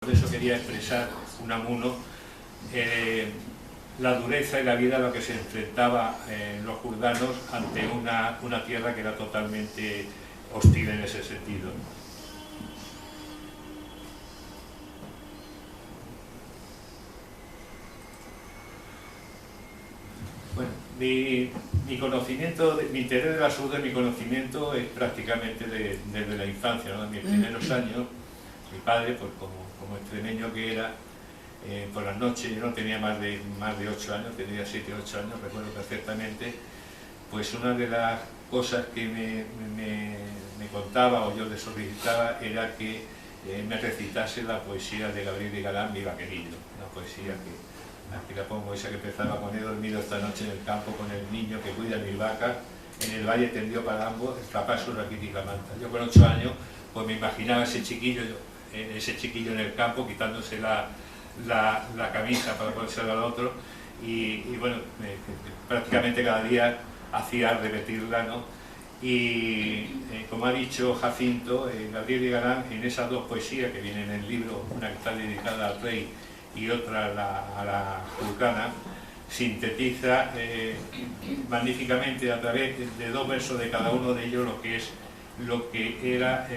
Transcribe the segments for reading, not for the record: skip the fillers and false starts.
Por eso quería expresar Unamuno la dureza y la vida a la que se enfrentaba los jurdanos ante una tierra que era totalmente hostil en ese sentido. Bueno, mi conocimiento, mi interés de la salud de mi conocimiento es prácticamente desde la infancia, ¿no? En mis primeros años, mi padre, pues como extremeño que era, por las noches, yo no tenía más de 8 años, tenía 7 o 8 años, recuerdo perfectamente, pues una de las cosas que me contaba o yo le solicitaba era que me recitase la poesía de Gabriel de Galán, Mi Vaquerillo, una poesía aquí la pongo, esa que empezaba con: he dormido esta noche en el campo con el niño que cuida mis vacas, en el valle tendió para ambos el capaz su raquítica manta. Yo con 8 años pues me imaginaba ese chiquillo en el campo quitándose la camisa para ponérsela al otro y bueno, prácticamente cada día hacía repetirla, ¿no? Y como ha dicho Jacinto, Gabriel de Galán, en esas dos poesías que vienen en el libro, una que está dedicada al rey y otra a la jurgana, sintetiza magníficamente a través de dos versos de cada uno de ellos lo que era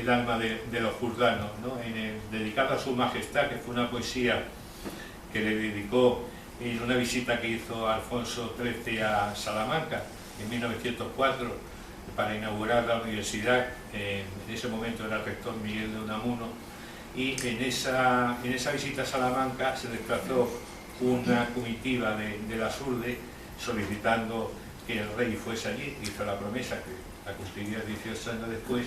el alma de los jurdanos, ¿no? Dedicado a su majestad, que fue una poesía que le dedicó en una visita que hizo Alfonso XIII a Salamanca en 1904 para inaugurar la universidad. En ese momento era el rector Miguel de Unamuno, y en esa visita a Salamanca se desplazó una comitiva de la SURDE solicitando que el rey fuese allí, hizo la promesa que la cumpliría 18 años después,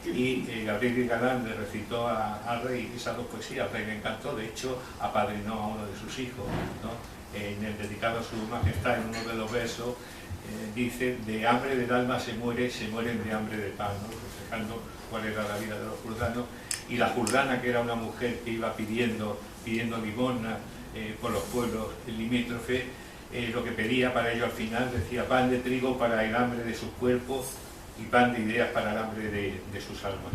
y Gabriel de Galán le recitó al rey esas dos poesías. Al rey le encantó, de hecho apadrinó a uno de sus hijos, ¿no? En el dedicado a su majestad, en uno de los versos dice: de hambre del alma se mueren de hambre de pan, ¿no? Reflejando cuál era la vida de los jurdanos. Y la jurdana, que era una mujer que iba pidiendo limosna por los pueblos limítrofes, lo que pedía para ello al final decía: pan de trigo para el hambre de sus cuerpos y pan de ideas para el hambre de sus almas.